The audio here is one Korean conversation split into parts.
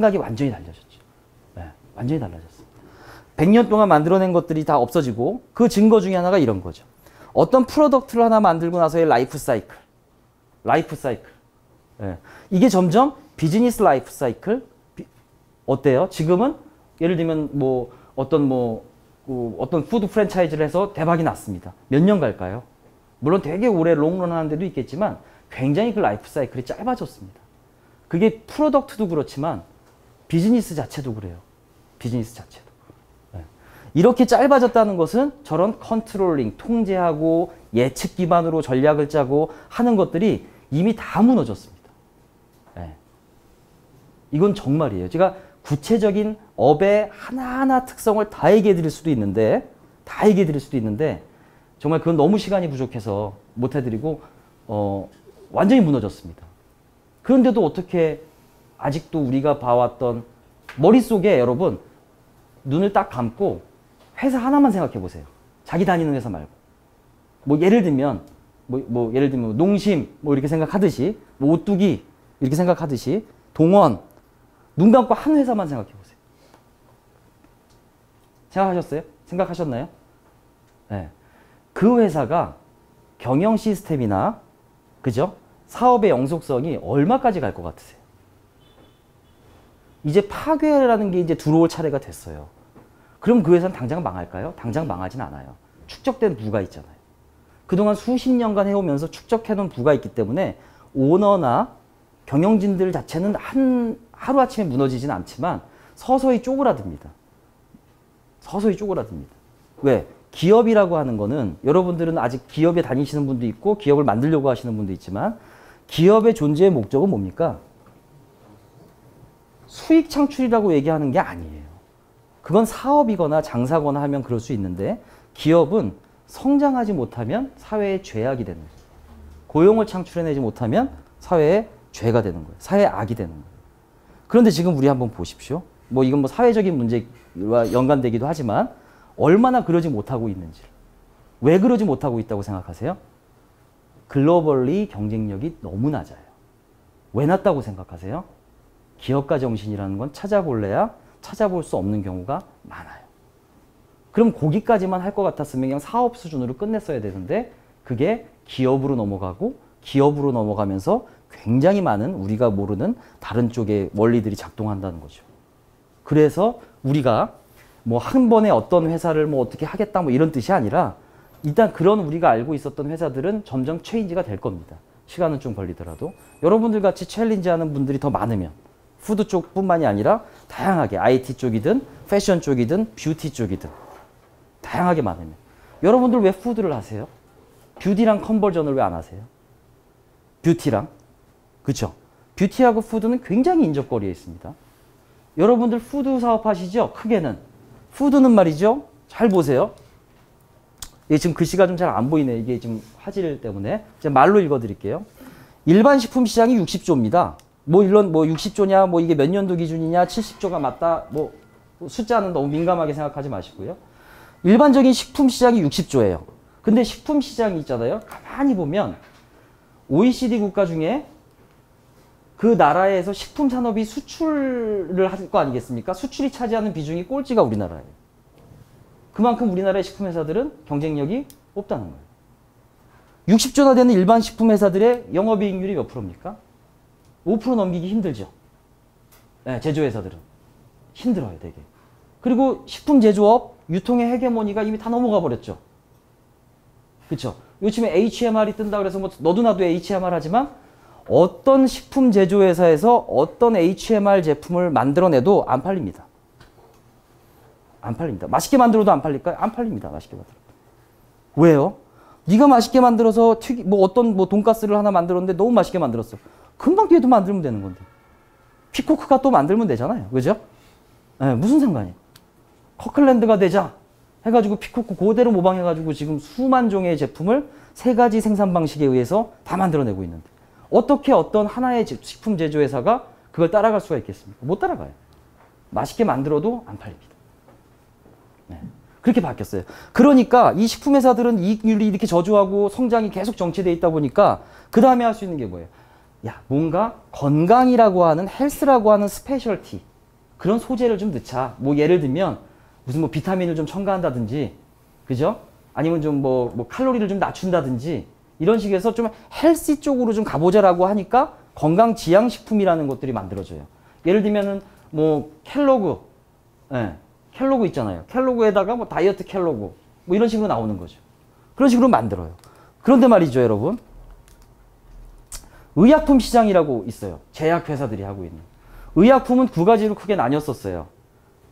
생각이 완전히 달라졌죠. 네, 완전히 달라졌어요. 100년 동안 만들어낸 것들이 다 없어지고 그 증거 중에 하나가 이런 거죠. 어떤 프로덕트를 하나 만들고 나서의 라이프 사이클. 라이프 사이클. 네. 이게 점점 비즈니스 라이프 사이클. 어때요? 지금은 예를 들면 뭐 어떤 푸드 프랜차이즈를 해서 대박이 났습니다. 몇 년 갈까요? 물론 되게 오래 롱런 하는 데도 있겠지만 굉장히 그 라이프 사이클이 짧아졌습니다. 그게 프로덕트도 그렇지만 비즈니스 자체도 그래요. 비즈니스 자체도. 네. 이렇게 짧아졌다는 것은 저런 컨트롤링, 통제하고 예측 기반으로 전략을 짜고 하는 것들이 이미 다 무너졌습니다. 네. 이건 정말이에요. 제가 구체적인 업의 하나하나 특성을 다 얘기해 드릴 수도 있는데 정말 그건 너무 시간이 부족해서 못 해드리고 완전히 무너졌습니다. 그런데도 어떻게 아직도 우리가 봐왔던 머릿속에 여러분 눈을 딱 감고 회사 하나만 생각해 보세요. 자기 다니는 회사 말고. 뭐 예를 들면 농심 뭐 이렇게 생각하듯이 뭐 오뚜기 이렇게 생각하듯이 동원 눈 감고 한 회사만 생각해 보세요. 생각하셨어요? 생각하셨나요? 네. 그 회사가 경영 시스템이나 그죠? 사업의 영속성이 얼마까지 갈 것 같으세요? 이제 파괴라는 게 이제 들어올 차례가 됐어요. 그럼 그 회사는 당장 망할까요? 당장 망하진 않아요. 축적된 부가 있잖아요. 그동안 수십 년간 해오면서 축적해놓은 부가 있기 때문에 오너나 경영진들 자체는 하루아침에 무너지진 않지만 서서히 쪼그라듭니다. 서서히 쪼그라듭니다. 왜? 기업이라고 하는 거는 여러분들은 아직 기업에 다니시는 분도 있고 기업을 만들려고 하시는 분도 있지만 기업의 존재의 목적은 뭡니까? 수익 창출이라고 얘기하는 게 아니에요. 그건 사업이거나 장사거나 하면 그럴 수 있는데 기업은 성장하지 못하면 사회의 죄악이 되는 거예요. 고용을 창출해내지 못하면 사회의 죄가 되는 거예요. 사회의 악이 되는 거예요. 그런데 지금 우리 한번 보십시오. 뭐 이건 뭐 사회적인 문제와 연관되기도 하지만 얼마나 그러지 못하고 있는지. 왜 그러지 못하고 있다고 생각하세요? 글로벌리 경쟁력이 너무 낮아요. 왜 낮다고 생각하세요? 기업가 정신이라는 건 찾아볼래야 찾아볼 수 없는 경우가 많아요. 그럼 거기까지만 할 것 같았으면 그냥 사업 수준으로 끝냈어야 되는데 그게 기업으로 넘어가면서 굉장히 많은 우리가 모르는 다른 쪽의 원리들이 작동한다는 거죠. 그래서 우리가 뭐 한 번에 어떤 회사를 뭐 어떻게 하겠다 뭐 이런 뜻이 아니라 일단 그런 우리가 알고 있었던 회사들은 점점 체인지가 될 겁니다. 시간은 좀 걸리더라도. 여러분들 같이 챌린지하는 분들이 더 많으면 푸드 쪽뿐만이 아니라 다양하게 IT 쪽이든 패션 쪽이든 뷰티 쪽이든 다양하게 많으면 여러분들 왜 푸드를 하세요? 뷰티랑 컨버전을 왜 안 하세요? 뷰티랑 그렇죠? 뷰티하고 푸드는 굉장히 인접거리에 있습니다. 여러분들 푸드 사업 하시죠? 크게는 푸드는 말이죠. 잘 보세요. 이게 지금 글씨가 좀 잘 안 보이네. 이게 지금 화질 때문에 제가 말로 읽어드릴게요. 일반 식품 시장이 60조입니다. 뭐 이런 뭐 60조냐, 뭐 이게 몇 년도 기준이냐, 70조가 맞다. 뭐 숫자는 너무 민감하게 생각하지 마시고요. 일반적인 식품 시장이 60조예요. 근데 식품 시장이 있잖아요. 가만히 보면 OECD 국가 중에 그 나라에서 식품 산업이 수출을 할 거 아니겠습니까? 수출이 차지하는 비중이 꼴찌가 우리나라예요. 그만큼 우리나라의 식품 회사들은 경쟁력이 없다는 거예요. 60조나 되는 일반 식품 회사들의 영업이익률이 몇 프로입니까? 5% 넘기기 힘들죠. 네, 제조회사들은. 힘들어요, 되게. 그리고 식품 제조업, 유통의 헤게모니가 이미 다 넘어가 버렸죠. 그렇죠? 요즘에 HMR이 뜬다 그래서 뭐 너도 나도 HMR 하지만 어떤 식품 제조회사에서 어떤 HMR 제품을 만들어내도 안 팔립니다. 안 팔립니다. 맛있게 만들어도 안 팔릴까요? 안 팔립니다. 맛있게 만들어도. 왜요? 네가 맛있게 만들어서 어떤 돈가스를 하나 만들었는데 너무 맛있게 만들었어. 금방 뒤에도 만들면 되는 건데. 피코크가 또 만들면 되잖아요. 그죠? 네, 무슨 상관이에요? 커클랜드가 되자 해가지고 피코크 그대로 모방해가지고 지금 수만 종의 제품을 3가지 생산 방식에 의해서 다 만들어내고 있는데 어떻게 어떤 하나의 식품 제조회사가 그걸 따라갈 수가 있겠습니까? 못 따라가요. 맛있게 만들어도 안 팔립니다. 네. 그렇게 바뀌었어요. 그러니까 이 식품 회사들은 이익률이 이렇게 저조하고 성장이 계속 정체되어 있다 보니까 그 다음에 할 수 있는 게 뭐예요? 야, 뭔가 건강이라고 하는 헬스라고 하는 스페셜티 그런 소재를 좀 넣자. 뭐 예를 들면 무슨 뭐 비타민을 좀 첨가한다든지, 그죠? 아니면 좀 뭐 칼로리를 좀 낮춘다든지 이런 식에서 좀 헬시 쪽으로 좀 가보자라고 하니까 건강지향식품이라는 것들이 만들어져요. 예를 들면은 뭐 켈로그, 예, 켈로그 있잖아요. 켈로그에다가 뭐 다이어트 켈로그 뭐 이런 식으로 나오는 거죠. 그런 식으로 만들어요. 그런데 말이죠, 여러분. 의약품 시장이라고 있어요. 제약회사들이 하고 있는. 의약품은 두 가지로 크게 나뉘었었어요.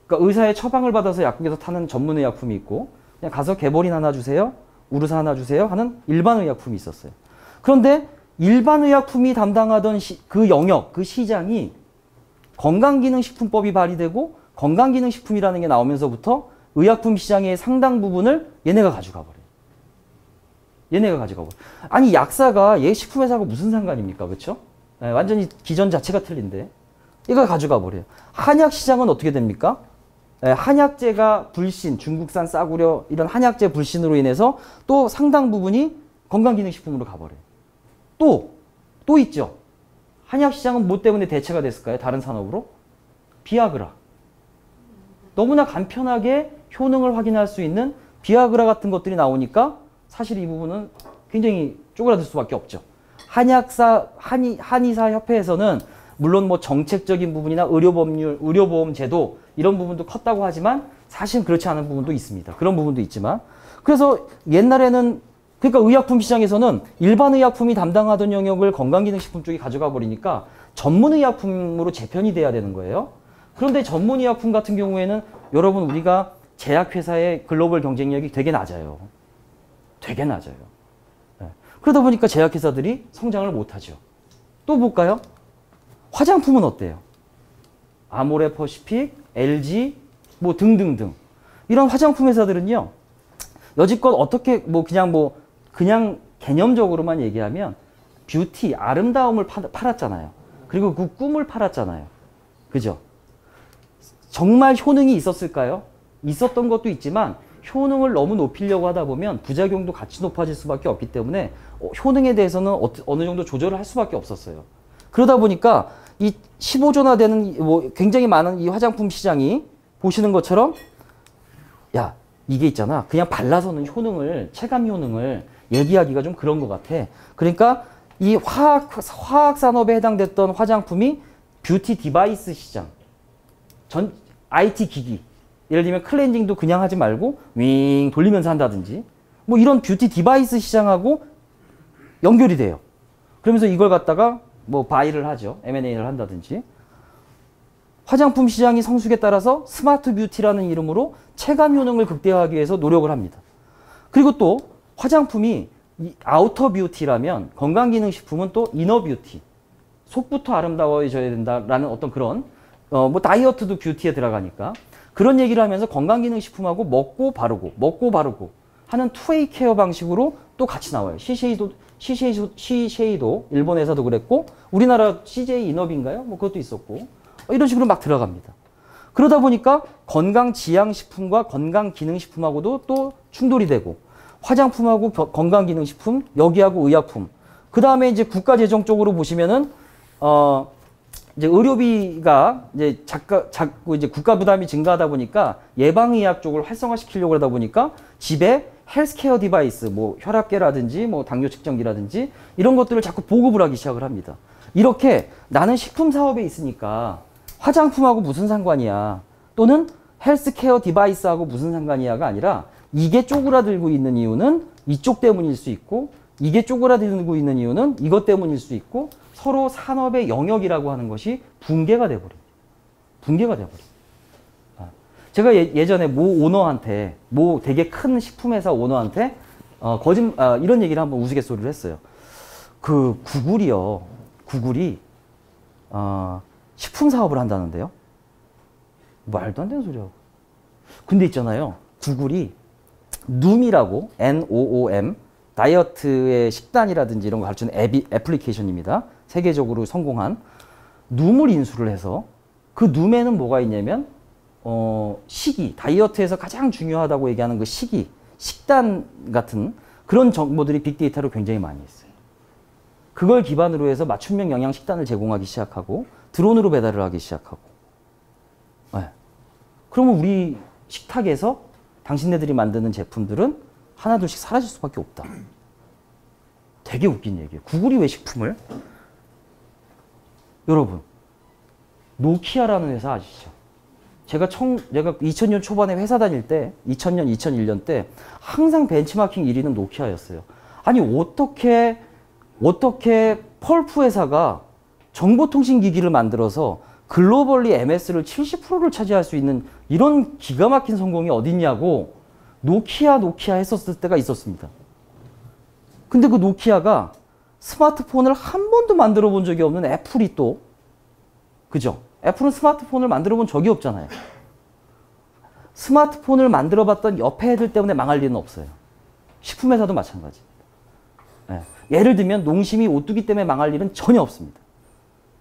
그러니까 의사의 처방을 받아서 약국에서 타는 전문 의약품이 있고, 그냥 가서 개보린 하나 주세요, 우르사 하나 주세요 하는 일반 의약품이 있었어요. 그런데 일반 의약품이 담당하던 그 영역, 그 시장이 건강기능식품법이 발의되고 건강기능식품이라는 게 나오면서부터 의약품 시장의 상당 부분을 얘네가 가져가 버려요. 얘네가 가져가 버려요. 아니 약사가 얘 식품회사하고 무슨 상관입니까? 그렇죠? 네, 완전히 기전 자체가 틀린데 얘가 가져가 버려요. 한약 시장은 어떻게 됩니까? 네, 한약재가 불신, 중국산 싸구려 이런 한약재 불신으로 인해서 또 상당 부분이 건강기능식품으로 가버려요. 또 있죠. 한약 시장은 뭐 때문에 대체가 됐을까요? 다른 산업으로? 비아그라. 너무나 간편하게 효능을 확인할 수 있는 비아그라 같은 것들이 나오니까 사실 이 부분은 굉장히 쪼그라들 수밖에 없죠. 한의사 협회에서는 물론 뭐 정책적인 부분이나 의료법률, 의료보험 제도 이런 부분도 컸다고 하지만 사실 그렇지 않은 부분도 있습니다. 그런 부분도 있지만 그래서 옛날에는 그러니까 의약품 시장에서는 일반 의약품이 담당하던 영역을 건강기능식품 쪽이 가져가 버리니까 전문 의약품으로 재편이 돼야 되는 거예요. 그런데 전문 의약품 같은 경우에는 여러분 우리가 제약회사의 글로벌 경쟁력이 되게 낮아요. 되게 낮아요. 네. 그러다 보니까 제약회사들이 성장을 못하죠. 또 볼까요? 화장품은 어때요? 아모레 퍼시픽, LG 뭐 등등등 이런 화장품 회사들은요. 여지껏 어떻게 그냥 개념적으로만 얘기하면 뷰티, 아름다움을 팔았잖아요. 그리고 그 꿈을 팔았잖아요. 그죠? 정말 효능이 있었을까요? 있었던 것도 있지만 효능을 너무 높이려고 하다 보면 부작용도 같이 높아질 수밖에 없기 때문에 효능에 대해서는 어느 정도 조절을 할 수밖에 없었어요. 그러다 보니까 이 15조나 되는 굉장히 많은 이 화장품 시장이 보시는 것처럼 야 이게 있잖아. 그냥 발라서는 효능을 체감 효능을 얘기하기가 좀 그런 것 같아. 그러니까 이 화학 산업에 해당됐던 화장품이 뷰티 디바이스 시장, IT 기기. 예를 들면 클렌징도 그냥 하지 말고 윙 돌리면서 한다든지 뭐 이런 뷰티 디바이스 시장하고 연결이 돼요. 그러면서 이걸 갖다가 뭐 바이를 하죠. M&A를 한다든지. 화장품 시장이 성숙에 따라서 스마트 뷰티라는 이름으로 체감 효능을 극대화하기 위해서 노력을 합니다. 그리고 또 화장품이 아우터 뷰티라면 건강기능식품은 또 이너 뷰티. 속부터 아름다워져야 된다라는 어떤 그런 뭐 다이어트도 뷰티에 들어가니까 그런 얘기를 하면서 건강기능식품하고 먹고 바르고 하는 투웨이 케어 방식으로 또 같이 나와요. 시쉐이도 일본 회사도 그랬고 우리나라 CJ 이너비인가요? 뭐 그것도 있었고 이런 식으로 막 들어갑니다. 그러다 보니까 건강지향식품과 건강기능식품하고도 또 충돌이 되고 화장품하고 건강기능식품, 여기하고 의약품. 그 다음에 이제 국가재정 쪽으로 보시면은 이제 의료비가 이제 자꾸 이제 국가 부담이 증가하다 보니까 예방의학 쪽을 활성화시키려고 하다 보니까 집에 헬스케어 디바이스, 뭐 혈압계라든지 뭐 당뇨 측정기라든지 이런 것들을 자꾸 보급을 하기 시작을 합니다. 이렇게 나는 식품 사업에 있으니까 화장품하고 무슨 상관이야 또는 헬스케어 디바이스하고 무슨 상관이야가 아니라 이게 쪼그라들고 있는 이유는 이쪽 때문일 수 있고 이게 쪼그라들고 있는 이유는 이것 때문일 수 있고 서로 산업의 영역이라고 하는 것이 붕괴가 돼버립니다. 붕괴가 돼버립니다. 제가 예전에 모 되게 큰 식품회사 오너한테 이런 얘기를 한번 우스갯소리를 했어요. 그 구글이 식품 사업을 한다는데요. 말도 안 되는 소리하고. 근데 있잖아요. 구글이 누움이라고 NOOM 다이어트의 식단이라든지 이런 거 가르치는 애플리케이션입니다. 세계적으로 성공한 누움을 인수를 해서 그 누움에는 뭐가 있냐면 시기, 다이어트에서 가장 중요하다고 얘기하는 그 시기, 식단 같은 그런 정보들이 빅데이터로 굉장히 많이 있어요. 그걸 기반으로 해서 맞춤형 영양 식단을 제공하기 시작하고 드론으로 배달을 하기 시작하고 그러면 우리 식탁에서 당신네들이 만드는 제품들은 하나둘씩 사라질 수밖에 없다. 되게 웃긴 얘기예요. 구글이 왜 식품을? 여러분, 노키아라는 회사 아시죠? 제가 2000년 초반에 회사 다닐 때, 2000년, 2001년 때 항상 벤치마킹 1위는 노키아였어요. 아니 어떻게 펄프 회사가 정보통신기기를 만들어서 글로벌리 MS를 70%를 차지할 수 있는 이런 기가 막힌 성공이 어딨냐고 노키아 했었을 때가 있었습니다. 근데 그 노키아가 스마트폰을 한 번도 만들어 본 적이 없는 애플이 또, 그죠? 애플은 스마트폰을 만들어 본 적이 없잖아요. 스마트폰을 만들어 봤던 옆에 애들 때문에 망할 일은 없어요. 식품회사도 마찬가지. 예. 예를 들면 농심이 오뚜기 때문에 망할 일은 전혀 없습니다.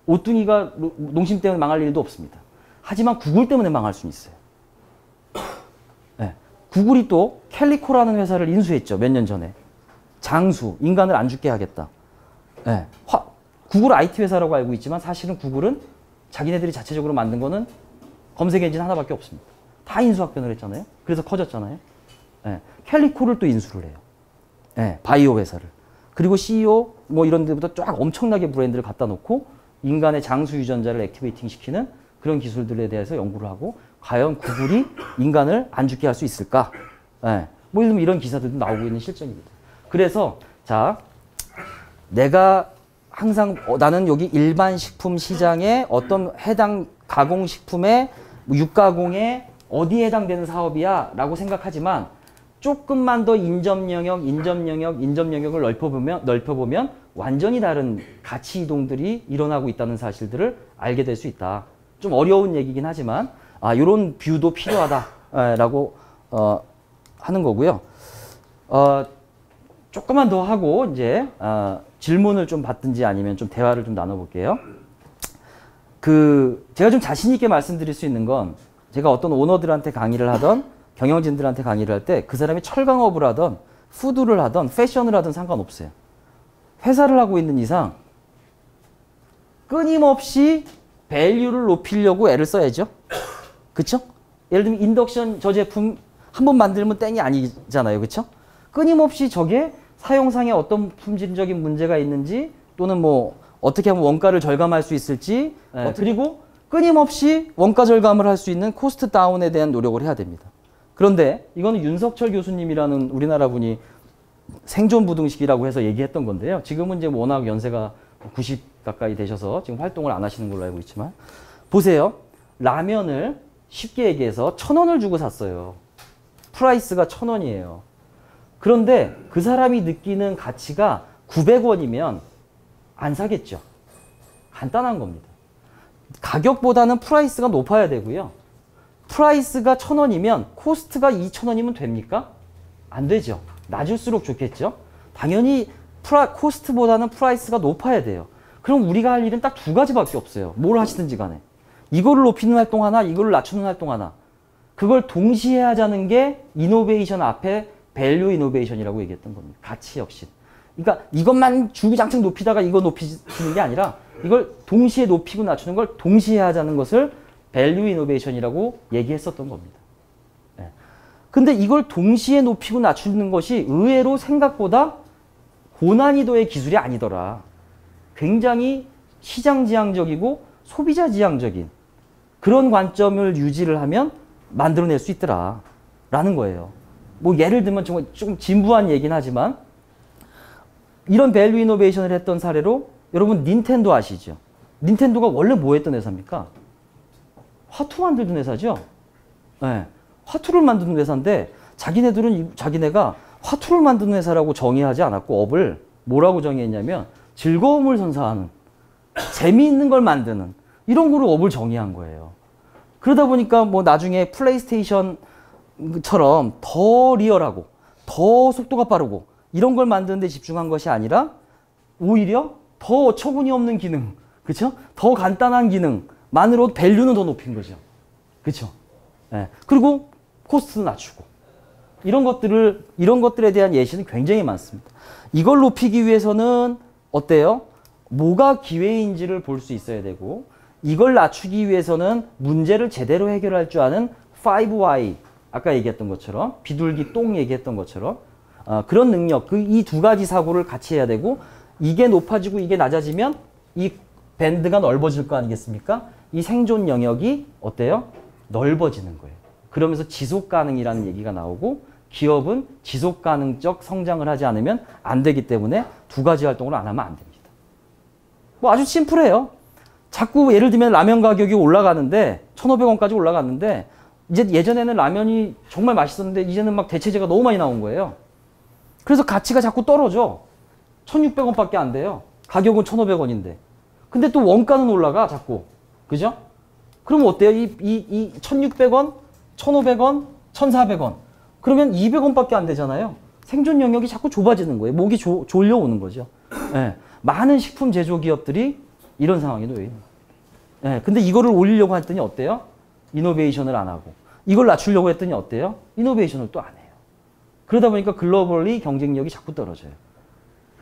오뚜기가 농심 때문에 망할 일도 없습니다. 하지만 구글 때문에 망할 수는 있어요. 예. 구글이 또 캘리코라는 회사를 인수했죠. 몇 년 전에. 장수, 인간을 안 죽게 하겠다. 예. 구글 IT 회사라고 알고 있지만 사실은 구글은 자기네들이 자체적으로 만든 거는 검색 엔진 하나밖에 없습니다. 다 인수합병을 했잖아요. 그래서 커졌잖아요. 예. 캘리코를 또 인수를 해요. 예. 바이오 회사를. 그리고 CEO 뭐 이런 데부터 쫙 엄청나게 브랜드를 갖다 놓고 인간의 장수 유전자를 액티베이팅 시키는 그런 기술들에 대해서 연구를 하고 과연 구글이 인간을 안 죽게 할 수 있을까? 예. 뭐 이런 기사들도 나오고 있는 실정입니다. 그래서 자, 내가 항상 나는 여기 일반 식품 시장에 어떤 해당 가공식품의 육가공에 어디에 해당되는 사업이야 라고 생각하지만 조금만 더 인접 영역을 넓혀보면 완전히 다른 가치 이동들이 일어나고 있다는 사실들을 알게 될 수 있다. 좀 어려운 얘기긴 하지만 이런 뷰도 필요하다라고 하는 거고요. 조금만 더 하고 이제 질문을 좀 받든지 아니면 좀 대화를 좀 나눠볼게요. 제가 좀 자신 있게 말씀드릴 수 있는 건 제가 어떤 오너들한테 강의를 하던 경영진들한테 강의를 할 때 그 사람이 철강업을 하던 푸드를 하던 패션을 하던 상관없어요. 회사를 하고 있는 이상 끊임없이 밸류를 높이려고 애를 써야죠. 그쵸? 예를 들면 인덕션 저 제품 한 번 만들면 땡이 아니잖아요. 그쵸? 끊임없이 저게 사용상에 어떤 품질적인 문제가 있는지 또는 뭐 어떻게 하면 원가를 절감할 수 있을지 그리고 끊임없이 원가 절감을 할 수 있는 코스트 다운에 대한 노력을 해야 됩니다. 그런데 이거는 윤석철 교수님이라는 우리나라 분이 생존 부등식이라고 해서 얘기했던 건데요. 지금은 이제 워낙 연세가 90 가까이 되셔서 지금 활동을 안 하시는 걸로 알고 있지만 보세요. 라면을 쉽게 얘기해서 1,000원을 주고 샀어요. 프라이스가 1,000원이에요. 그런데 그 사람이 느끼는 가치가 900원이면 안 사겠죠. 간단한 겁니다. 가격보다는 프라이스가 높아야 되고요. 프라이스가 1,000원이면 코스트가 2,000원이면 됩니까? 안 되죠. 낮을수록 좋겠죠. 당연히 코스트보다는 프라이스가 높아야 돼요. 그럼 우리가 할 일은 딱 두 가지밖에 없어요. 뭘 하시든지 간에. 이거를 높이는 활동 하나, 이거를 낮추는 활동 하나. 그걸 동시에 하자는 게 이노베이션 앞에 밸류 이노베이션이라고 얘기했던 겁니다. 가치 혁신. 그러니까 이것만 주구장창 높이다가 이거 높이는 게 아니라 이걸 동시에 높이고 낮추는 걸 동시에 하자는 것을 밸류 이노베이션이라고 얘기했었던 겁니다. 네. 근데 이걸 동시에 높이고 낮추는 것이 의외로 생각보다 고난이도의 기술이 아니더라. 굉장히 시장 지향적이고 소비자 지향적인 그런 관점을 유지를 하면 만들어낼 수 있더라. 라는 거예요. 뭐 예를 들면 정말 조금 진부한 얘기는 하지만 이런 밸류 이노베이션을 했던 사례로 여러분 닌텐도 아시죠? 닌텐도가 원래 뭐 했던 회사입니까? 화투 만들던 회사죠? 네. 화투를 만드는 회사인데 자기네가 화투를 만드는 회사라고 정의하지 않았고 업을 뭐라고 정의했냐면 즐거움을 선사하는 재미있는 걸 만드는 이런 거로 업을 정의한 거예요. 그러다 보니까 뭐 나중에 플레이스테이션처럼 더 리얼하고 더 속도가 빠르고 이런 걸 만드는 데 집중한 것이 아니라 오히려 더 어처구니 없는 기능, 그쵸? 더 간단한 기능만으로 밸류는 더 높인 거죠. 그쵸? 예. 그리고 코스트도 낮추고. 이런 것들에 대한 예시는 굉장히 많습니다. 이걸 높이기 위해서는 어때요? 뭐가 기회인지를 볼 수 있어야 되고, 이걸 낮추기 위해서는 문제를 제대로 해결할 줄 아는 5Y 아까 얘기했던 것처럼 비둘기 똥 얘기했던 것처럼 그런 능력 이 두 가지 사고를 같이 해야 되고 이게 높아지고 이게 낮아지면 이 밴드가 넓어질 거 아니겠습니까? 이 생존 영역이 어때요? 넓어지는 거예요. 그러면서 지속 가능이라는 얘기가 나오고 기업은 지속 가능적 성장을 하지 않으면 안 되기 때문에 두 가지 활동을 안 하면 안 됩니다. 뭐 아주 심플해요. 자꾸 예를 들면 라면 가격이 올라가는데 1,500원까지 올라갔는데 이제 예전에는 라면이 정말 맛있었는데 이제는 막 대체재가 너무 많이 나온 거예요. 그래서 가치가 자꾸 떨어져. 1,600원밖에 안 돼요. 가격은 1,500원인데. 근데 또 원가는 올라가 자꾸. 그죠? 그러면 어때요? 이 1,600원, 1,500원, 1,400원. 그러면 200원밖에 안 되잖아요. 생존 영역이 자꾸 좁아지는 거예요. 목이 졸려오는 거죠. 네. 많은 식품 제조 기업들이 이런 상황이 놓여 있는 거예요. 네. 근데 이거를 올리려고 했더니 어때요? 이노베이션을 안 하고. 이걸 낮추려고 했더니 어때요? 이노베이션을 또 안 해요. 그러다 보니까 글로벌리 경쟁력이 자꾸 떨어져요.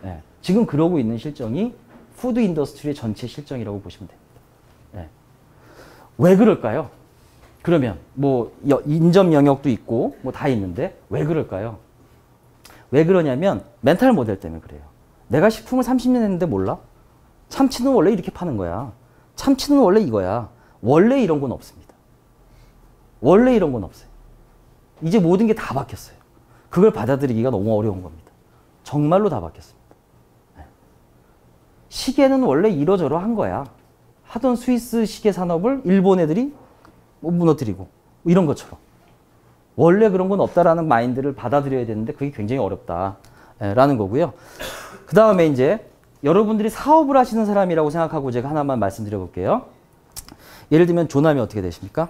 네. 지금 그러고 있는 실정이 푸드 인더스트리의 전체 실정이라고 보시면 됩니다. 네. 왜 그럴까요? 그러면 뭐 인접 영역도 있고 뭐 다 있는데 왜 그럴까요? 왜 그러냐면 멘탈 모델 때문에 그래요. 내가 식품을 30년 했는데 몰라? 참치는 원래 이렇게 파는 거야. 참치는 원래 이거야. 원래 이런 건 없습니다. 원래 이런 건 없어요. 이제 모든 게 다 바뀌었어요. 그걸 받아들이기가 너무 어려운 겁니다. 정말로 다 바뀌었습니다. 네. 시계는 원래 이러저러 한 거야. 하던 스위스 시계 산업을 일본 애들이 무너뜨리고 이런 것처럼. 원래 그런 건 없다라는 마인드를 받아들여야 되는데 그게 굉장히 어렵다라는 거고요. 그 다음에 이제 여러분들이 사업을 하시는 사람이라고 생각하고 제가 하나만 말씀드려 볼게요. 예를 들면 조남이 어떻게 되십니까?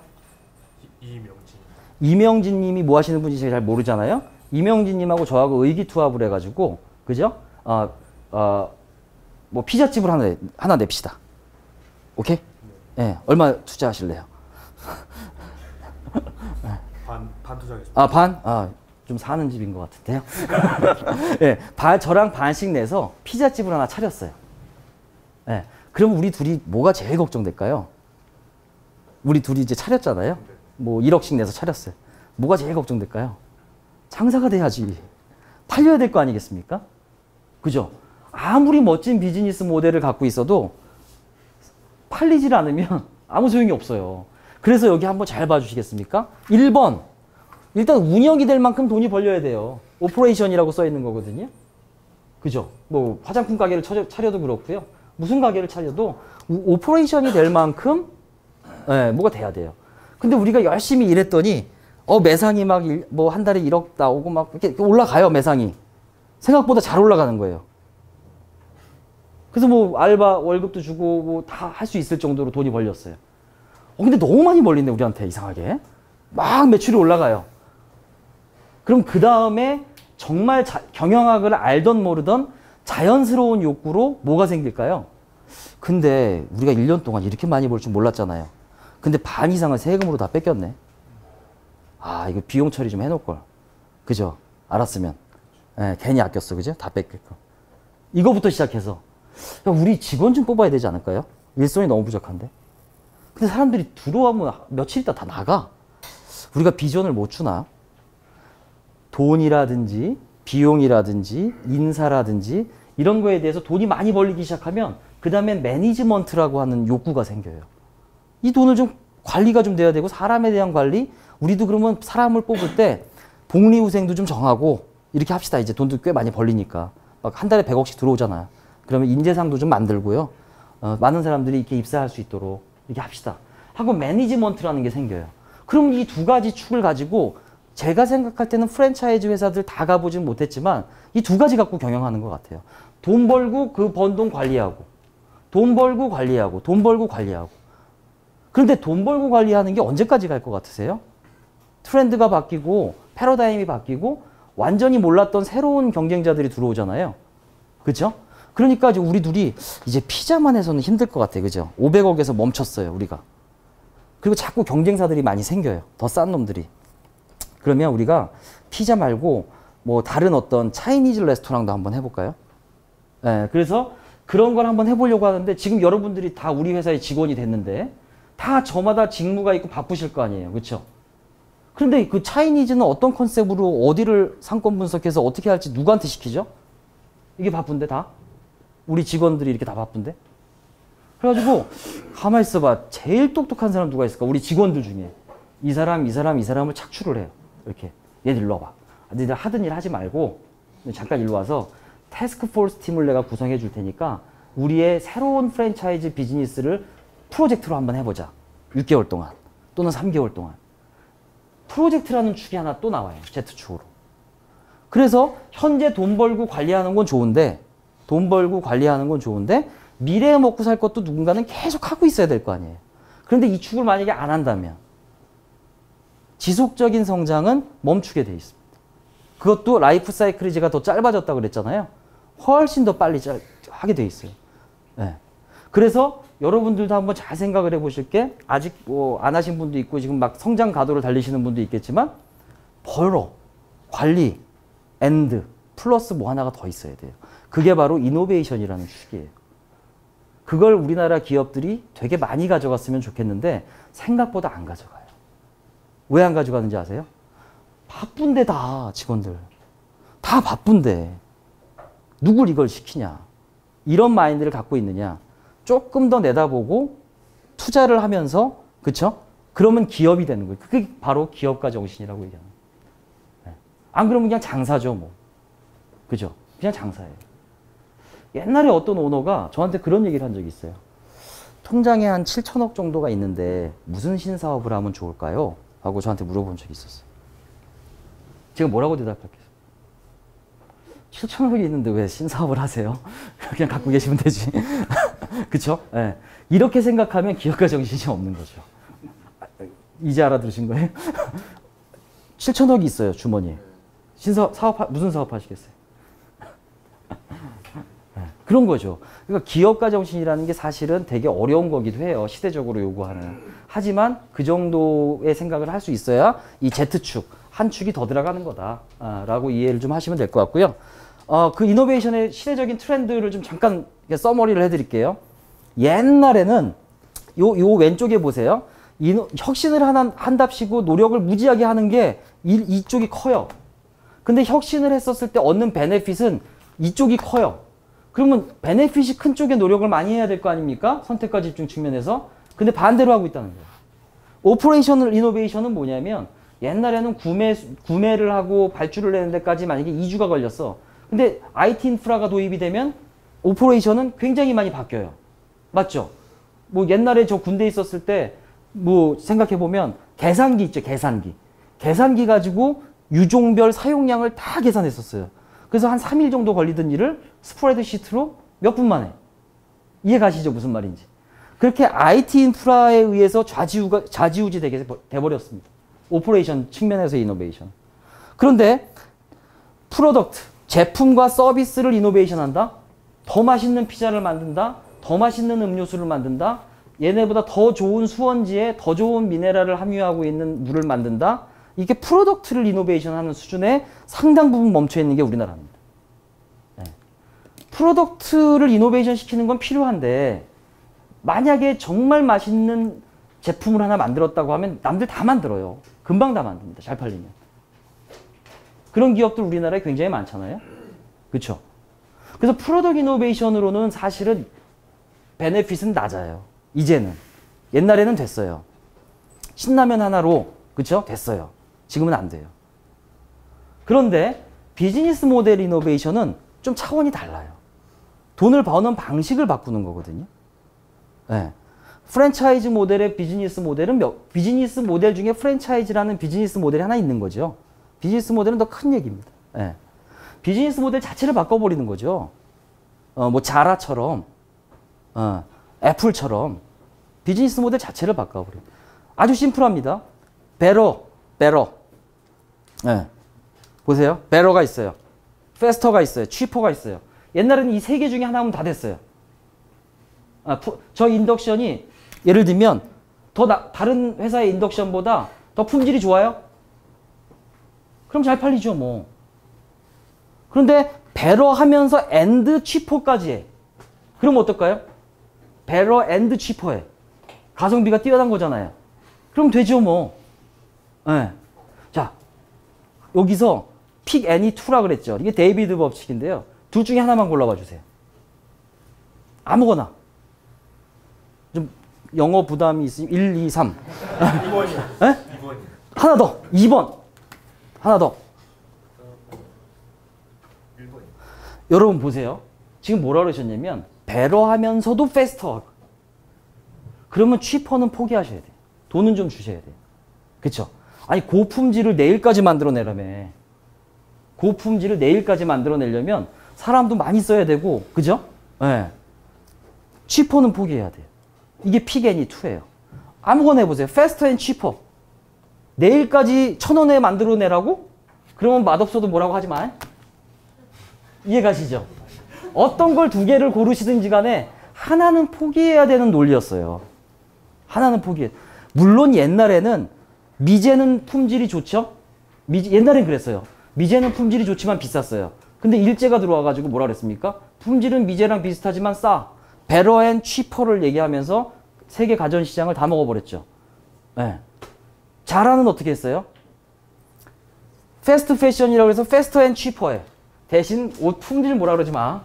이명진 님이 뭐 하시는 분인지 제가 잘 모르잖아요. 이명진 님하고 저하고 의기투합을 해가지고 그죠? 뭐 피자집을 하나 냅시다. 오케이? 네. 얼마 투자하실래요? 반 투자하겠습니다. 반? 좀 사는 집인 것 같은데요. 네, 저랑 반씩 내서 피자집을 하나 차렸어요. 네, 그럼 우리 둘이 뭐가 제일 걱정될까요? 우리 둘이 이제 차렸잖아요. 뭐 1억씩 내서 차렸어요. 뭐가 제일 걱정될까요? 장사가 돼야지. 팔려야 될 거 아니겠습니까? 그죠? 아무리 멋진 비즈니스 모델을 갖고 있어도 팔리질 않으면 아무 소용이 없어요. 그래서 여기 한번 잘 봐주시겠습니까? 1번. 일단 운영이 될 만큼 돈이 벌려야 돼요. 오퍼레이션이라고 써 있는 거거든요. 그죠? 뭐 화장품 가게를 차려도 그렇고요. 무슨 가게를 차려도 오퍼레이션이 될 만큼 뭐가 돼야 돼요. 근데 우리가 열심히 일했더니 매상이 막 뭐 한 달에 1억 나오고 막 이렇게 올라가요, 매상이. 생각보다 잘 올라가는 거예요. 그래서 뭐 알바 월급도 주고 뭐 다 할 수 있을 정도로 돈이 벌렸어요. 근데 너무 많이 벌리네, 우리한테 이상하게. 막 매출이 올라가요. 그럼 그 다음에 정말 경영학을 알던 모르던 자연스러운 욕구로 뭐가 생길까요? 근데 우리가 1년 동안 이렇게 많이 벌 줄 몰랐잖아요. 근데 반 이상을 세금으로 다 뺏겼네. 이거 비용 처리 좀 해놓을걸. 그죠? 알았으면. 괜히 아꼈어. 그죠? 다 뺏겼고. 이거부터 시작해서 우리 직원 좀 뽑아야 되지 않을까요? 일손이 너무 부족한데. 근데 사람들이 들어오면 며칠 있다 다 나가. 우리가 비전을 못 주나? 돈이라든지 비용이라든지 인사라든지 이런 거에 대해서 돈이 많이 벌리기 시작하면 그 다음에 매니지먼트라고 하는 욕구가 생겨요. 이 돈을 좀 관리가 좀 돼야 되고 사람에 대한 관리. 우리도 그러면 사람을 뽑을 때 복리후생도 좀 정하고 이렇게 합시다. 이제 돈도 꽤 많이 벌리니까. 막 한 달에 100억씩 들어오잖아요. 그러면 인재상도 좀 만들고요. 많은 사람들이 이렇게 입사할 수 있도록 이렇게 합시다. 하고 매니지먼트라는 게 생겨요. 그럼 이 두 가지 축을 가지고 제가 생각할 때는 프랜차이즈 회사들 다 가보진 못했지만 이 두 가지 갖고 경영하는 것 같아요. 돈 벌고 그 번 돈 관리하고 돈 벌고 관리하고 돈 벌고 관리하고. 그런데 돈 벌고 관리하는 게 언제까지 갈 것 같으세요? 트렌드가 바뀌고 패러다임이 바뀌고 완전히 몰랐던 새로운 경쟁자들이 들어오잖아요. 그렇죠? 그러니까 이제 우리 둘이 이제 피자만 해서는 힘들 것 같아요. 그죠? 500억에서 멈췄어요, 우리가. 그리고 자꾸 경쟁사들이 많이 생겨요. 더 싼 놈들이. 그러면 우리가 피자 말고 뭐 다른 어떤 차이니즈 레스토랑도 한번 해볼까요? 그래서 그런 걸 한번 해보려고 하는데 지금 여러분들이 다 우리 회사의 직원이 됐는데 다 저마다 직무가 있고 바쁘실 거 아니에요. 그렇죠? 그런데 그 차이니즈는 어떤 컨셉으로 어디를 상권 분석해서 어떻게 할지 누구한테 시키죠? 이게 바쁜데 다? 우리 직원들이 이렇게 다 바쁜데? 그래가지고 가만히 있어봐. 제일 똑똑한 사람 누가 있을까? 우리 직원들 중에. 이 사람을 착출을 해요. 이렇게. 얘들 일로 와봐. 너희들 하던 일 하지 말고 잠깐 일로 와서 태스크포스 팀을 내가 구성해 줄 테니까 우리의 새로운 프랜차이즈 비즈니스를 프로젝트로 한번 해보자. 6개월 동안 또는 3개월 동안. 프로젝트라는 축이 하나 또 나와요. Z축으로. 그래서 현재 돈 벌고 관리하는 건 좋은데 미래에 먹고 살 것도 누군가는 계속 하고 있어야 될 거 아니에요. 그런데 이 축을 만약에 안 한다면 지속적인 성장은 멈추게 돼 있습니다. 그것도 라이프 사이클이가 더 짧아졌다고 그랬잖아요. 훨씬 더 빨리 하게 돼 있어요. 네. 그래서 여러분들도 한번 잘 생각을 해보실 게 아직 뭐 안 하신 분도 있고 지금 막 성장 가도를 달리시는 분도 있겠지만 벌어, 관리, 엔드, 플러스 뭐 하나가 더 있어야 돼요. 그게 바로 이노베이션이라는 축이에요. 그걸 우리나라 기업들이 되게 많이 가져갔으면 좋겠는데 생각보다 안 가져가요. 왜 안 가져가는지 아세요? 바쁜데 다 직원들. 다 바쁜데 누굴 이걸 시키냐. 이런 마인드를 갖고 있느냐. 조금 더 내다보고 투자를 하면서 그쵸? 그러면 기업이 되는 거예요. 그게 바로 기업가 정신이라고 얘기하는 거예요. 안 그러면 그냥 장사죠 뭐. 그죠? 그냥 장사예요. 옛날에 어떤 오너가 저한테 그런 얘기를 한 적이 있어요. 통장에 한 7천억 정도가 있는데 무슨 신사업을 하면 좋을까요? 하고 저한테 물어본 적이 있었어요. 제가 뭐라고 대답할게요? 7천억이 있는데 왜 신사업을 하세요? 그냥 갖고 계시면 되지. 그쵸? 네. 이렇게 생각하면 기업가 정신이 없는 거죠. 이제 알아들으신 거예요? 7천억이 있어요, 주머니에. 무슨 사업 하시겠어요? 그런 거죠. 그러니까 기업가 정신이라는 게 사실은 되게 어려운 거기도 해요. 시대적으로 요구하는. 하지만 그 정도의 생각을 할 수 있어야 이 Z축, 한 축이 더 들어가는 거다라고 이해를 좀 하시면 될 것 같고요. 그 이노베이션의 시대적인 트렌드를 좀 잠깐 서머리를 해드릴게요. 옛날에는 요 왼쪽에 보세요. 혁신을 한답시고 노력을 무지하게 하는 게 이쪽이 커요. 근데 혁신을 했었을 때 얻는 베네핏은 이쪽이 커요. 그러면 베네핏이 큰 쪽에 노력을 많이 해야 될 거 아닙니까? 선택과 집중 측면에서. 근데 반대로 하고 있다는 거예요. 오퍼레이셔널 이노베이션은 뭐냐면 옛날에는 구매를 하고 발주를 내는 데까지 만약에 2주가 걸렸어. 근데 IT 인프라가 도입이 되면 오퍼레이션은 굉장히 많이 바뀌어요. 맞죠? 뭐 옛날에 저 군대에 있었을 때 뭐 생각해보면 계산기 있죠, 계산기. 계산기 가지고 유종별 사용량을 다 계산했었어요. 그래서 한 3일 정도 걸리던 일을 스프레드시트로 몇 분 만에. 이해 가시죠? 무슨 말인지. 그렇게 IT 인프라에 의해서 좌지우지 되게 돼버렸습니다. 오퍼레이션 측면에서의 이노베이션. 그런데 프로덕트, 제품과 서비스를 이노베이션 한다? 더 맛있는 피자를 만든다? 더 맛있는 음료수를 만든다? 얘네보다 더 좋은 수원지에 더 좋은 미네랄을 함유하고 있는 물을 만든다? 이게 프로덕트를 이노베이션 하는 수준의 상당 부분 멈춰 있는 게 우리나라입니다. 네. 프로덕트를 이노베이션 시키는 건 필요한데 만약에 정말 맛있는 제품을 하나 만들었다고 하면 남들 다 만들어요. 금방 다 만듭니다. 잘 팔리면. 그런 기업들 우리나라에 굉장히 많잖아요. 그렇죠? 그래서 프로덕트 이노베이션으로는 사실은 베네핏은 낮아요. 이제는. 옛날에는 됐어요. 신라면 하나로 그렇죠? 됐어요. 지금은 안 돼요. 그런데 비즈니스 모델 이노베이션은 좀 차원이 달라요. 돈을 버는 방식을 바꾸는 거거든요. 네. 프랜차이즈 모델의 비즈니스 모델은 비즈니스 모델 중에 프랜차이즈라는 비즈니스 모델이 하나 있는 거죠. 비즈니스 모델은 더 큰 얘기입니다. 네. 비즈니스 모델 자체를 바꿔버리는 거죠. 뭐 자라처럼, 애플처럼 비즈니스 모델 자체를 바꿔버려요. 아주 심플합니다. 베러. 네. 보세요. 베러가 있어요. 페스터가 있어요. 취퍼가 있어요. 옛날에는 이 세 개 중에 하나면 다 됐어요. 저 인덕션이 예를 들면 다른 회사의 인덕션보다 더 품질이 좋아요? 그럼 잘 팔리죠 뭐. 그런데 베러 하면서 앤드 취퍼까지 해. 그럼 어떨까요? 베러 앤드 취퍼 해. 가성비가 뛰어난 거잖아요. 그럼 되죠 뭐. 네. 여기서 pick any two라 그랬죠. 이게 데이비드 법칙인데요. 둘 중에 하나만 골라봐 주세요. 아무거나. 좀 영어 부담이 있으면 1, 2, 3. 2번이요. 에? 2번이요. 하나 더. 2번. 하나 더. 1번이요. 여러분 보세요. 지금 뭐라 그러셨냐면 배러하면서도 페스터. 그러면 취퍼는 포기하셔야 돼요. 돈은 좀 주셔야 돼요. 그쵸? 아니 고품질을 내일까지 만들어내라며. 고품질을 내일까지 만들어내려면 사람도 많이 써야 되고 그죠? 네. 취퍼는 포기해야 돼요. 이게 픽&이 2예요. 아무거나 해보세요. faster and cheaper. 내일까지 1,000원에 만들어내라고? 그러면 맛없어도 뭐라고 하지 마. 이해가시죠? 어떤 걸 두 개를 고르시든지 간에 하나는 포기해야 되는 논리였어요. 하나는 포기해. 물론 옛날에는 미제는 품질이 좋죠? 옛날엔 그랬어요. 미제는 품질이 좋지만 비쌌어요. 근데 일제가 들어와가지고 뭐라 그랬습니까? 품질은 미제랑 비슷하지만 싸. better and cheaper를 얘기하면서 세계 가전시장을 다 먹어버렸죠. 네. 자라는 어떻게 했어요? 패스트 패션이라고 해서 faster and cheaper해. 대신 옷 품질 뭐라 그러지 마.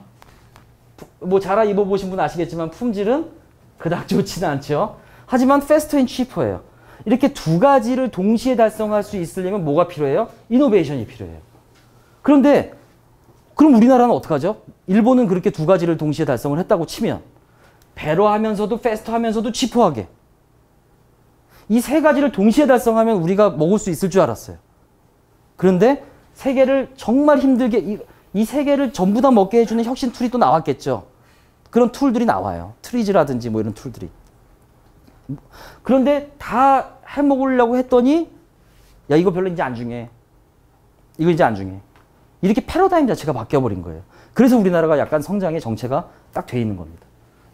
뭐 자라 입어보신 분 아시겠지만 품질은 그닥 좋지는 않죠. 하지만 faster and cheaper예요. 이렇게 두 가지를 동시에 달성할 수 있으려면 뭐가 필요해요? 이노베이션이 필요해요. 그런데 그럼 우리나라는 어떡하죠? 일본은 그렇게 두 가지를 동시에 달성을 했다고 치면 배러 하면서도 페스터 하면서도 치퍼하게 이 세 가지를 동시에 달성하면 우리가 먹을 수 있을 줄 알았어요. 그런데 세 개를 정말 힘들게 이 세 개를 전부 다 먹게 해주는 혁신 툴이 또 나왔겠죠. 그런 툴들이 나와요. 트리즈라든지 뭐 이런 툴들이. 그런데 다 해먹으려고 했더니 야 이거 별로 이제 안 중요해. 이거 이제 안 중요해. 이렇게 패러다임 자체가 바뀌어버린 거예요. 그래서 우리나라가 약간 성장의 정체가 딱 돼 있는 겁니다.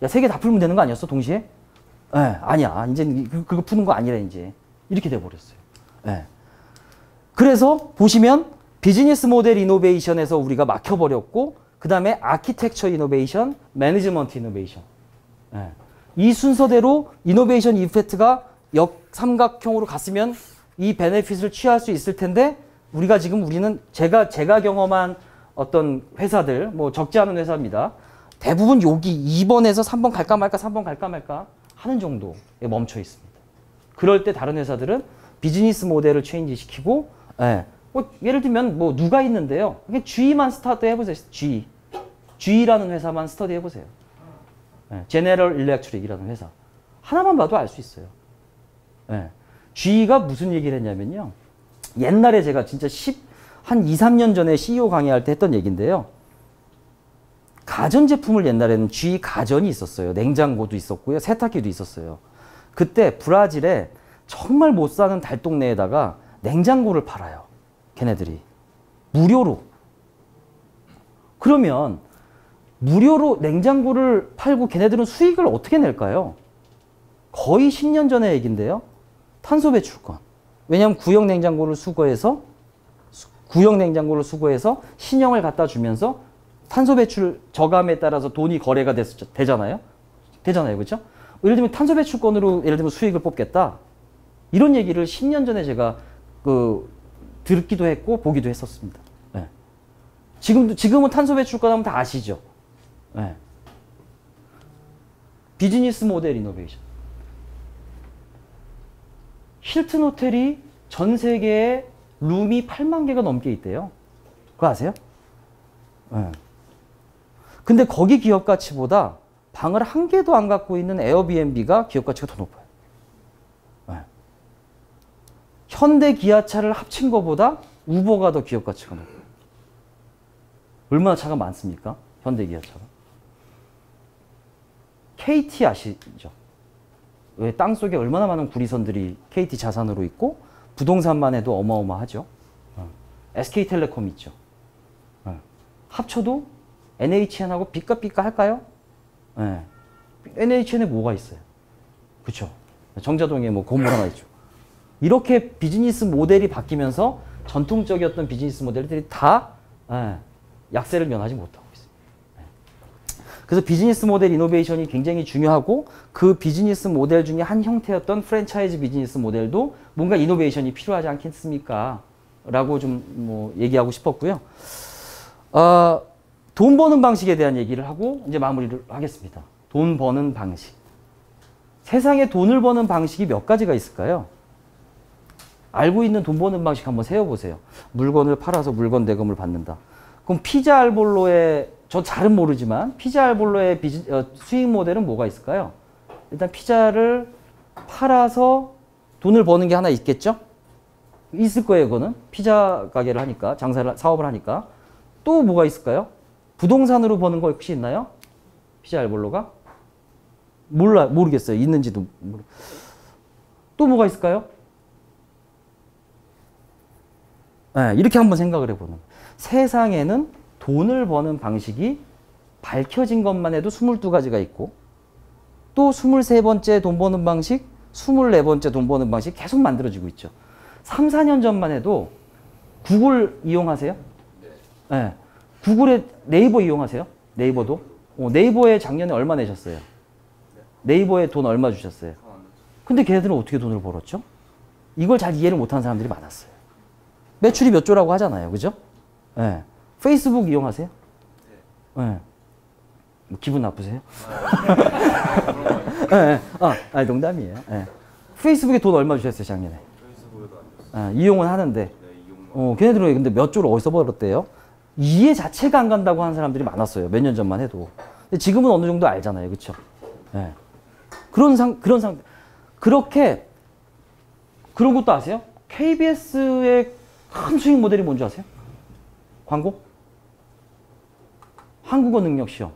야, 세 개 다 풀면 되는 거 아니었어, 동시에? 예, 아니야. 이제 그거 푸는 거 아니라 이제. 이렇게 돼버렸어요. 예. 그래서 보시면 비즈니스 모델 이노베이션에서 우리가 막혀버렸고, 그 다음에 아키텍처 이노베이션, 매니지먼트 이노베이션. 예. 이 순서대로 이노베이션 이펙트가 역삼각형으로 갔으면 이 베네핏을 취할 수 있을 텐데, 우리는 제가 경험한 어떤 회사들, 뭐 적지 않은 회사입니다. 대부분 여기 2번에서 3번 갈까 말까, 3번 갈까 말까 하는 정도에 멈춰 있습니다. 그럴 때 다른 회사들은 비즈니스 모델을 체인지 시키고, 예. 뭐 예를 들면 뭐 누가 있는데요. 그냥 GE만 스타트 해보세요. GE라는 회사만 스터디 해보세요. 예. 제네럴 일렉트릭이라는 회사. 하나만 봐도 알 수 있어요. 예. GE가 무슨 얘기를 했냐면요. 옛날에 제가 진짜 한 2, 3년 전에 CEO 강의할 때 했던 얘기인데요. 가전제품을 옛날에는 GE 가전이 있었어요. 냉장고도 있었고요. 세탁기도 있었어요. 그때 브라질에 정말 못 사는 달동네에다가 냉장고를 팔아요. 걔네들이. 무료로. 그러면 무료로 냉장고를 팔고 걔네들은 수익을 어떻게 낼까요? 거의 10년 전의 얘기인데요. 탄소 배출권. 왜냐하면 구형 냉장고를 수거해서 신형을 갖다 주면서 탄소 배출 저감에 따라서 돈이 거래가 되잖아요. 그렇죠? 예를 들면 탄소 배출권으로 예를 들면 수익을 뽑겠다. 이런 얘기를 10년 전에 제가 듣기도 했고 보기도 했었습니다. 네. 지금은 탄소 배출권 하면 다 아시죠? 네. 비즈니스 모델 이노베이션. 힐튼 호텔이 전 세계에 룸이 8만 개가 넘게 있대요. 그거 아세요? 네. 근데 거기 기업 가치보다 방을 한 개도 안 갖고 있는 에어비앤비가 기업 가치가 더 높아요. 네. 현대 기아차를 합친 것보다 우버가 더 기업 가치가 높아요. 얼마나 차가 많습니까? 현대 기아차가. KT 아시죠? 왜 땅속에 얼마나 많은 구리선들이 KT 자산으로 있고 부동산만 해도 어마어마하죠. SK텔레콤 있죠. 합쳐도 NHN하고 삐까삐까 할까요? 네. NHN에 뭐가 있어요? 그렇죠. 정자동에 뭐 건물 하나 있죠. 이렇게 비즈니스 모델이 바뀌면서 전통적이었던 비즈니스 모델들이 다 약세를 면하지 못하고 있습니다. 그래서 비즈니스 모델 이노베이션이 굉장히 중요하고 그 비즈니스 모델 중에 한 형태였던 프랜차이즈 비즈니스 모델도 뭔가 이노베이션이 필요하지 않겠습니까? 라고 좀 뭐 얘기하고 싶었고요. 돈 버는 방식에 대한 얘기를 하고 이제 마무리를 하겠습니다. 돈 버는 방식. 세상에 돈을 버는 방식이 몇 가지가 있을까요? 알고 있는 돈 버는 방식 한번 세워보세요. 물건을 팔아서 물건 대금을 받는다. 그럼 피자 알볼로의, 저 잘은 모르지만 피자 알볼로의 수익 모델은 뭐가 있을까요? 일단 피자를 팔아서 돈을 버는 게 하나 있겠죠? 있을 거예요, 그거는. 피자 가게를 하니까, 사업을 하니까. 또 뭐가 있을까요? 부동산으로 버는 거 혹시 있나요? 피자 알볼로가? 모르겠어요. 있는지도. 또 뭐가 있을까요? 네, 이렇게 한번 생각을 해보는 거예요. 세상에는 돈을 버는 방식이 밝혀진 것만 해도 22가지가 있고, 또 23번째 돈 버는 방식, 24번째 돈 버는 방식 계속 만들어지고 있죠. 3, 4년 전만 해도 구글 이용하세요? 네. 구글에 네이버 이용하세요? 네이버도? 네이버에 작년에 얼마 내셨어요? 네이버에 돈 얼마 주셨어요? 근데 걔네들은 어떻게 돈을 벌었죠? 이걸 잘 이해를 못하는 사람들이 많았어요. 매출이 몇 조라고 하잖아요. 그죠? 네. 페이스북 이용하세요? 네. 뭐 기분 나쁘세요? 네. 농담이에요. 네. 페이스북에 돈 얼마 주셨어요, 작년에? 이용은 하는데. 걔네들은 근데 몇 조를 어디서 벌었대요? 이해 자체가 안 간다고 하는 사람들이 많았어요. 몇 년 전만 해도. 근데 지금은 어느 정도 알잖아요. 그쵸? 네. 그렇게, 그런 것도 아세요? KBS의 큰 수익 모델이 뭔지 아세요? 광고? 한국어 능력 시험.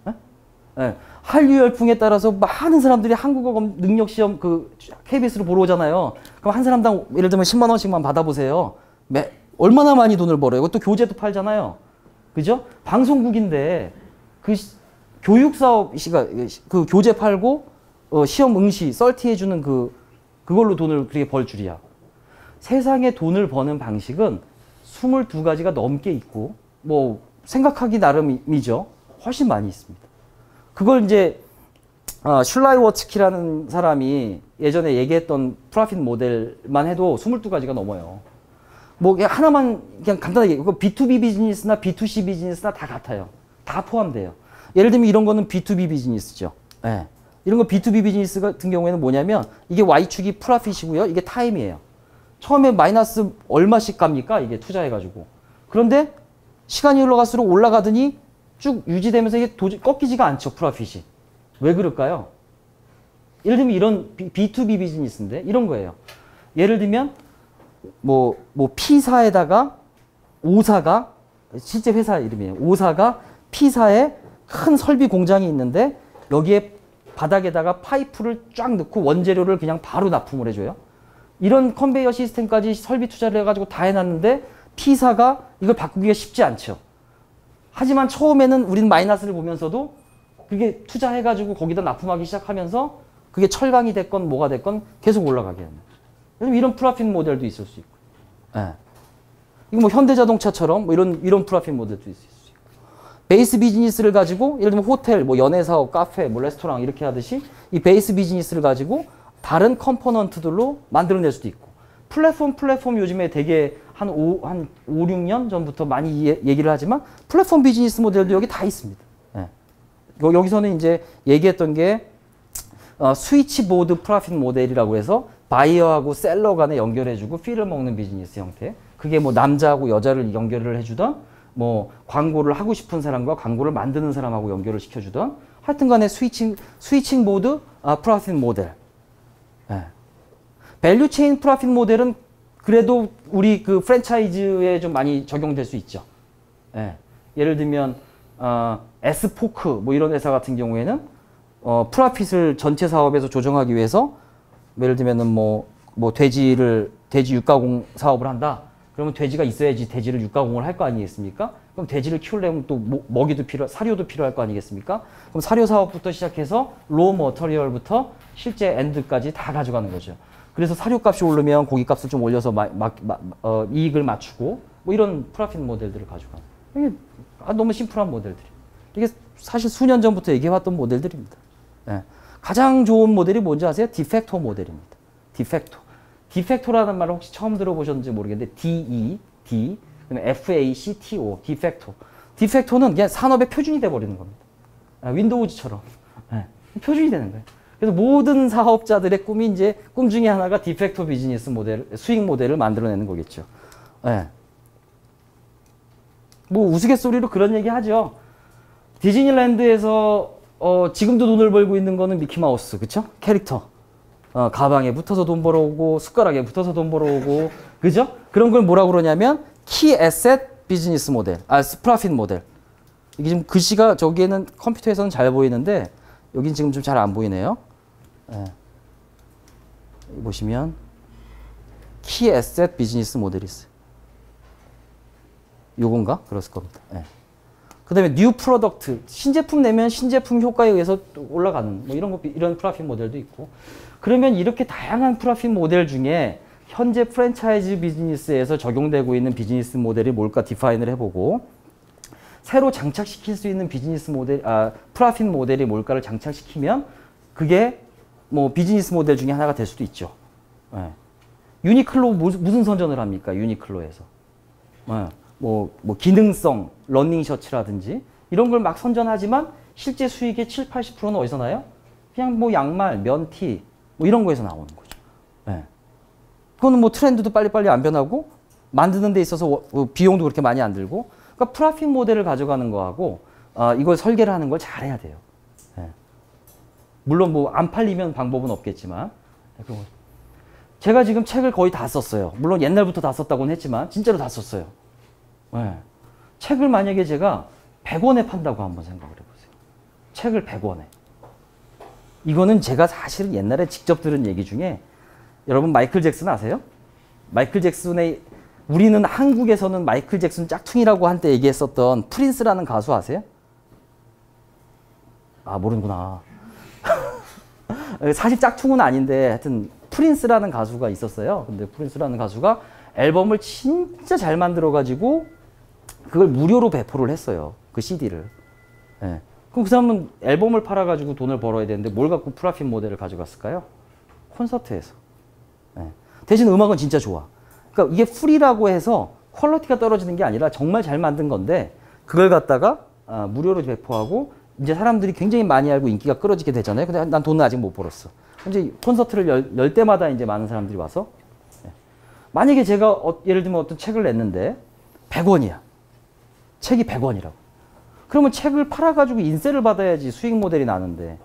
네? 네. 한류 열풍에 따라서 많은 사람들이 한국어 능력 시험 KBS로 보러 오잖아요. 그럼 한 사람당 예를 들면 10만 원씩만 받아보세요. 얼마나 많이 돈을 벌어요. 이것도 교재도 팔잖아요. 그죠? 방송국인데 교육 사업 그 교재 팔고 시험 응시 썰티 해주는 그걸로 돈을 그렇게 벌 줄이야. 세상에 돈을 버는 방식은 22가지가 넘게 있고 뭐 생각하기 나름이죠. 훨씬 많이 있습니다. 그걸 이제 슐라이워츠키라는 사람이 예전에 얘기했던 프로핏 모델만 해도 22가지가 넘어요. 뭐 하나만 그냥 간단하게 B2B 비즈니스나 B2C 비즈니스나 다 같아요. 다 포함돼요. 예를 들면 이런 거는 B2B 비즈니스죠. 네. 이런 거 B2B 비즈니스 같은 경우에는 뭐냐면 이게 Y축이 프로핏이고요. 이게 타임이에요. 처음에 마이너스 얼마씩 갑니까? 이게 투자해가지고. 그런데 시간이 흘러갈수록 올라가더니 쭉 유지되면서 이게 도저히 꺾이지가 않죠. 프로핏이. 왜 그럴까요? 예를 들면 이런 B2B 비즈니스인데 이런 거예요. 예를 들면 뭐 P사에다가 O사가 실제 회사 이름이에요. O사가 P사에 큰 설비 공장이 있는데 여기에 바닥에다가 파이프를 쫙 넣고 원재료를 그냥 바로 납품을 해줘요. 이런 컨베이어 시스템까지 설비 투자를 해가지고 다 해놨는데 P사가 이걸 바꾸기가 쉽지 않죠. 하지만 처음에는 우리는 마이너스를 보면서도 그게 투자해가지고 거기다 납품하기 시작하면서 그게 철강이 됐건 뭐가 됐건 계속 올라가게 합니다. 이런 프로핏 모델도 있을 수 있고. 예. 이거 뭐 현대자동차처럼 뭐 이런 프로핏 모델도 있을 수 있고. 베이스 비즈니스를 가지고 예를 들면 호텔, 뭐 연애사업, 카페, 뭐 레스토랑 이렇게 하듯이 이 베이스 비즈니스를 가지고 다른 컴포넌트들로 만들어낼 수도 있고. 플랫폼 요즘에 되게 한 5, 6년 전부터 많이 얘기를 하지만 플랫폼 비즈니스 모델도 여기 다 있습니다. 예. 여기서는 이제 얘기했던 게 스위치보드 프로핏 모델이라고 해서 바이어하고 셀러 간에 연결해주고 피를 먹는 비즈니스 형태. 그게 뭐 남자하고 여자를 연결을 해주던 뭐 광고를 하고 싶은 사람과 광고를 만드는 사람하고 연결을 시켜주던 하여튼 간에 스위칭 보드 프로핏 모델. 예. 밸류 체인 프로핏 모델은 그래도 우리 그 프랜차이즈에 좀 많이 적용될 수 있죠. 예. 예를 들면 S포크 뭐 이런 회사 같은 경우에는 프로핏을 전체 사업에서 조정하기 위해서 예를 들면은 뭐 돼지 육가공 사업을 한다. 그러면 돼지가 있어야지 돼지를 육가공을 할 거 아니겠습니까? 그럼 돼지를 키우려면 또 먹이도 사료도 필요할 거 아니겠습니까? 그럼 사료 사업부터 시작해서 로우 머터리얼부터 실제 엔드까지 다 가져가는 거죠. 그래서 사료값이 오르면 고기값을 좀 올려서 이익을 맞추고 뭐 이런 프로핏 모델들을 가져가는. 이게 너무 심플한 모델들이. 이게 사실 수년 전부터 얘기해왔던 모델들입니다. 예. 가장 좋은 모델이 뭔지 아세요? 디팩토 모델입니다. 디팩토. 디팩토라는 말을 혹시 처음 들어보셨는지 모르겠는데 D, 그다음에 FACTO, 디팩토. 디팩토는 그냥 산업의 표준이 돼버리는 겁니다. 윈도우즈처럼. 네, 표준이 되는 거예요. 그래서 모든 사업자들의 꿈이 이제 꿈 중에 하나가 디팩토 비즈니스 모델, 수익 모델을 만들어내는 거겠죠. 네. 뭐 우스갯소리로 그런 얘기 하죠. 디즈니랜드에서 지금도 돈을 벌고 있는 거는 미키마우스, 그쵸? 캐릭터. 가방에 붙어서 돈 벌어오고, 숟가락에 붙어서 돈 벌어오고, 그죠? 그런 걸 뭐라고 그러냐면, 키 에셋 비즈니스 모델, 프로핏 모델. 이게 지금 글씨가 저기에는 컴퓨터에서는 잘 보이는데, 여긴 지금 좀 잘 안 보이네요. 예. 여기 보시면, 키 에셋 비즈니스 모델이 있어요. 요건가? 그랬을 겁니다. 예. 그 다음에 뉴 프로덕트, 신제품 내면 신제품 효과에 의해서 올라가는 뭐 이런 프로핏 모델도 있고. 그러면 이렇게 다양한 프로핏 모델 중에 현재 프랜차이즈 비즈니스에서 적용되고 있는 비즈니스 모델이 뭘까 디파인을 해보고, 새로 장착시킬 수 있는 비즈니스 모델, 프로핏 모델이 뭘까를 장착시키면 그게 뭐 비즈니스 모델 중에 하나가 될 수도 있죠. 예. 유니클로 무슨 선전을 합니까? 유니클로에서. 예. 뭐 기능성 러닝 셔츠라든지 이런 걸 막 선전하지만 실제 수익의 7, 80%는 어디서 나요? 그냥 뭐 양말, 면티 뭐 이런 거에서 나오는 거죠. 네. 그거는 뭐 트렌드도 빨리빨리 안 변하고 만드는 데 있어서 비용도 그렇게 많이 안 들고, 그러니까 프로핏 모델을 가져가는 거하고 이걸 설계를 하는 걸 잘해야 돼요. 네. 물론 뭐 안 팔리면 방법은 없겠지만, 제가 지금 책을 거의 다 썼어요. 물론 옛날부터 다 썼다고는 했지만 진짜로 다 썼어요. 네. 책을 만약에 제가 100원에 판다고 한번 생각을 해보세요. 책을 100원에. 이거는 제가 사실은 옛날에 직접 들은 얘기 중에, 여러분 마이클 잭슨 아세요? 마이클 잭슨의, 우리는 한국에서는 마이클 잭슨 짝퉁이라고 한때 얘기했었던 프린스라는 가수 아세요? 모르는구나. 사실 짝퉁은 아닌데 하여튼 프린스라는 가수가 있었어요. 근데 프린스라는 가수가 앨범을 진짜 잘 만들어가지고 그걸 무료로 배포를 했어요. 그 CD를. 예. 그럼 그 사람은 앨범을 팔아가지고 돈을 벌어야 되는데 뭘 갖고 프로핏 모델을 가져갔을까요? 콘서트에서. 예. 대신 음악은 진짜 좋아. 그러니까 이게 풀이라고 해서 퀄리티가 떨어지는 게 아니라 정말 잘 만든 건데, 그걸 갖다가 무료로 배포하고 이제 사람들이 굉장히 많이 알고 인기가 끌어지게 되잖아요. 근데 난 돈은 아직 못 벌었어. 이제 콘서트를 열 때마다 이제 많은 사람들이 와서, 예. 만약에 제가 예를 들면 어떤 책을 냈는데 100원이야. 책이 100원이라고. 그러면 책을 팔아가지고 인세를 받아야지 수익 모델이 나는데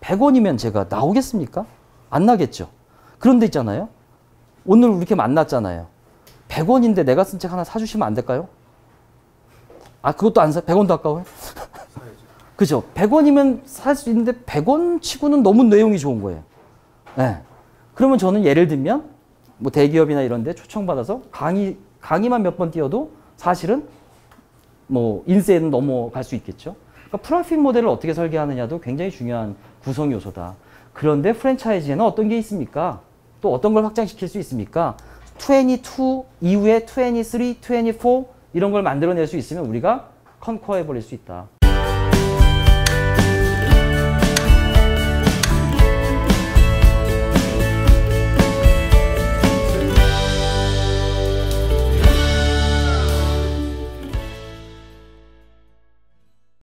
100원이면 제가 나오겠습니까? 안 나겠죠. 그런데 있잖아요. 오늘 이렇게 만났잖아요. 100원인데 내가 쓴 책 하나 사주시면 안 될까요? 그것도 안 사? 100원도 아까워요? 그죠? 100원이면 살 수 있는데 100원 치고는 너무 내용이 좋은 거예요. 네. 그러면 저는 예를 들면 뭐 대기업이나 이런 데 초청받아서 강의만 몇 번 띄워도 사실은 뭐 인세는 넘어갈 수 있겠죠. 그러니까 프로핏 모델을 어떻게 설계하느냐도 굉장히 중요한 구성 요소다. 그런데 프랜차이즈에는 어떤 게 있습니까? 또 어떤 걸 확장시킬 수 있습니까? 22 이후에 23, 24 이런 걸 만들어낼 수 있으면 우리가 컨커해 버릴 수 있다.